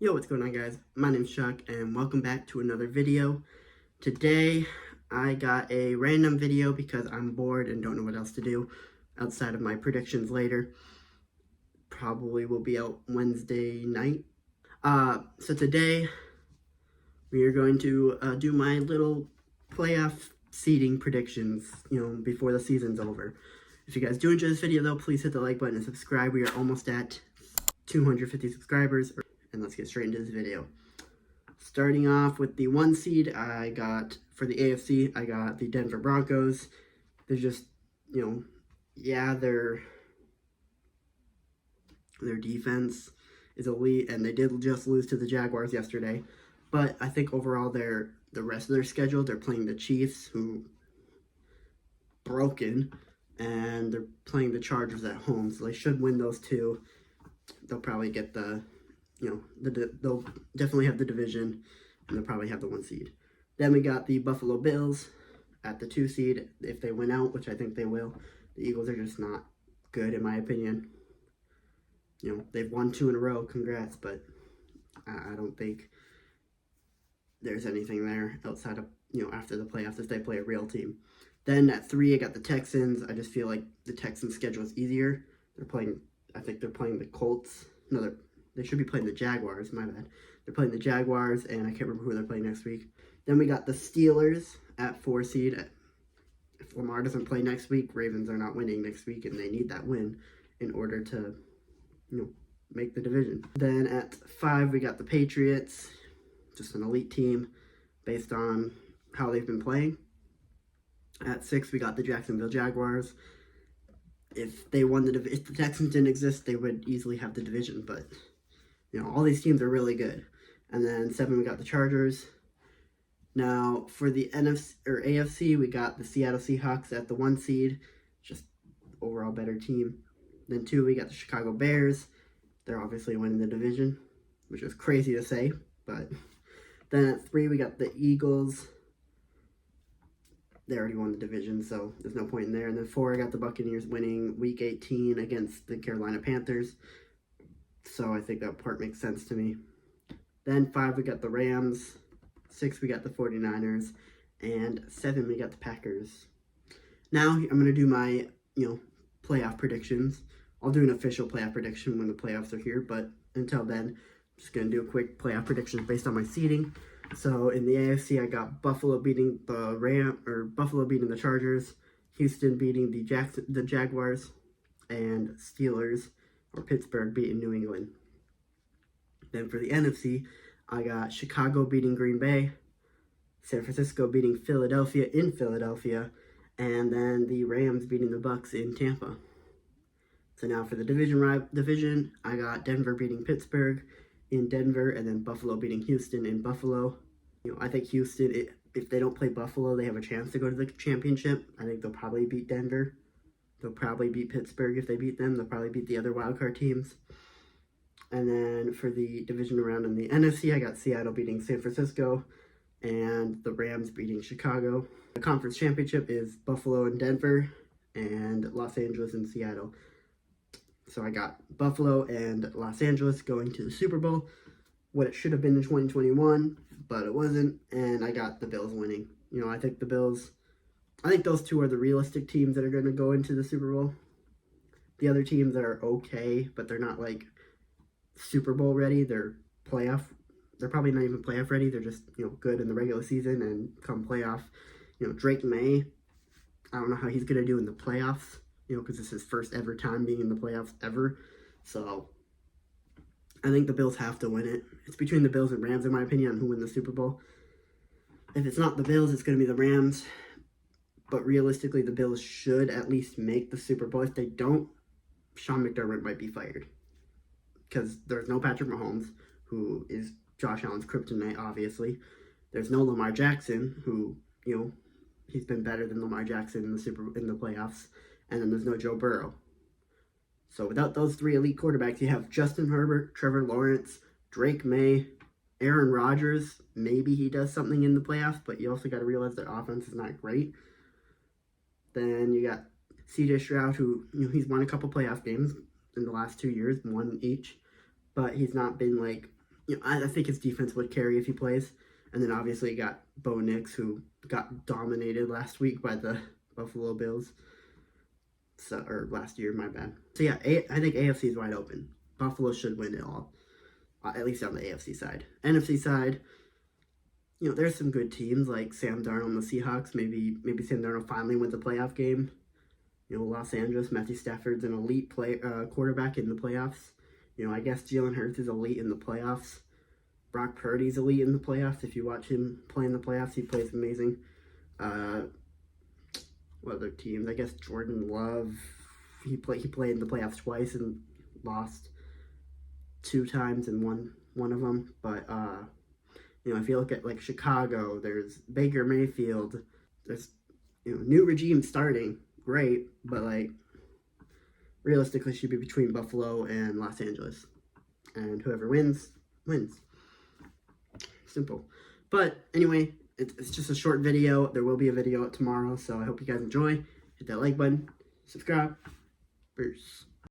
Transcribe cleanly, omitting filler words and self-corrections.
Yo, what's going on, guys? My name's Chuck, and welcome back to another video. Today, I got a random video because I'm bored and don't know what else to do outside of my predictions later. Probably will be out Wednesday night. So today, we are going to do my little playoff seeding predictions, before the season's over. If you guys do enjoy this video, though, please hit the like button and subscribe. We are almost at 250 subscribers. And let's get straight into this video. Starting off with the 1 seed, I got, for the AFC, I got the Denver Broncos. They're just, their defense is elite, and they did just lose to the Jaguars yesterday. But I think overall, the rest of their schedule, they're playing the Chiefs, who broken, and they're playing the Chargers at home, so they should win those two. They'll probably get they'll definitely have the division, and they'll probably have the 1 seed. Then we got the Buffalo Bills at the 2 seed. If they win out, which I think they will, the Eagles are just not good, in my opinion. They've won 2 in a row. Congrats, but I don't think there's anything there outside of, after the playoffs if they play a real team. Then at 3, I got the Texans. I just feel like the Texans' schedule is easier. I think they're playing the Colts. No, they should be playing the Jaguars, my bad. They're playing the Jaguars, and I can't remember who they're playing next week. Then we got the Steelers at 4 seed. If Lamar doesn't play next week, Ravens are not winning next week, and they need that win in order to, make the division. Then at 5, we got the Patriots, just an elite team based on how they've been playing. At 6, we got the Jacksonville Jaguars. If the Texans didn't exist, they would easily have the division, but all these teams are really good. And then 7, we got the Chargers. Now, for the NFC or AFC, we got the Seattle Seahawks at the 1 seed, just overall better team. Then 2, we got the Chicago Bears. They're obviously winning the division, which is crazy to say, but then at 3, we got the Eagles. They already won the division, so there's no point in there. And then 4, I got the Buccaneers winning Week 18 against the Carolina Panthers. So I think that part makes sense to me. Then 5, we got the Rams. 6, we got the 49ers. And 7, we got the Packers. Now, I'm going to do my, playoff predictions. I'll do an official playoff prediction when the playoffs are here. But until then, I'm just going to do a quick playoff prediction based on my seeding. So in the AFC, I got Buffalo beating Buffalo beating the Chargers, Houston beating the Jaguars, and Steelers or Pittsburgh beating New England. Then for the NFC, I got Chicago beating Green Bay, San Francisco beating Philadelphia in Philadelphia, and then the Rams beating the Bucks in Tampa. So now for the division, I got Denver beating Pittsburgh in Denver, and then Buffalo beating Houston in Buffalo. I think Houston, if they don't play Buffalo, they have a chance to go to the championship. I think they'll probably beat Denver. They'll probably beat Pittsburgh if they beat them. They'll probably beat the other wildcard teams. And then for the division round in the NFC, I got Seattle beating San Francisco and the Rams beating Chicago. The conference championship is Buffalo and Denver and Los Angeles and Seattle. So I got Buffalo and Los Angeles going to the Super Bowl, what it should have been in 2021, but it wasn't, and I got the Bills winning. I think those two are the realistic teams that are going to go into the Super Bowl. The other teams are okay, but they're not like Super Bowl ready. They're probably not even playoff ready. They're just, good in the regular season, and come playoff, Drake May, I don't know how he's going to do in the playoffs. Because it's his first ever time being in the playoffs ever. So, I think the Bills have to win it. It's between the Bills and Rams, in my opinion, on who wins the Super Bowl. If it's not the Bills, it's going to be the Rams. But realistically, the Bills should at least make the Super Bowl. If they don't, Sean McDermott might be fired. Because there's no Patrick Mahomes, who is Josh Allen's kryptonite, obviously. There's no Lamar Jackson, who, he's been better than Lamar Jackson in the playoffs. And then there's no Joe Burrow. So without those 3 elite quarterbacks, you have Justin Herbert, Trevor Lawrence, Drake May, Aaron Rodgers. Maybe he does something in the playoffs, but you also got to realize their offense is not great. Then you got CJ Stroud, who, he's won a couple playoff games in the last 2 years, 1 each. But he's not been like I think his defense would carry if he plays. And then obviously you got Bo Nix, who got dominated last week by the Buffalo Bills. Or last year, my bad. So yeah, I think AFC is wide open. Buffalo should win it all, at least on the AFC side. NFC side, there's some good teams like Sam Darnold and the Seahawks. Maybe Sam Darnold finally wins a playoff game. Los Angeles, Matthew Stafford's an elite quarterback in the playoffs. I guess Jalen Hurts is elite in the playoffs. Brock Purdy's elite in the playoffs. If you watch him play in the playoffs, he plays amazing. What other teams? I guess Jordan Love. He played in the playoffs twice and lost 2 times and won one of them. But if you look at like Chicago, there's Baker Mayfield. There's new regime starting, great, but like realistically should be between Buffalo and Los Angeles, and whoever wins. Simple. But anyway, it's just a short video. There will be a video out tomorrow, so I hope you guys enjoy. Hit that like button, subscribe. Peace.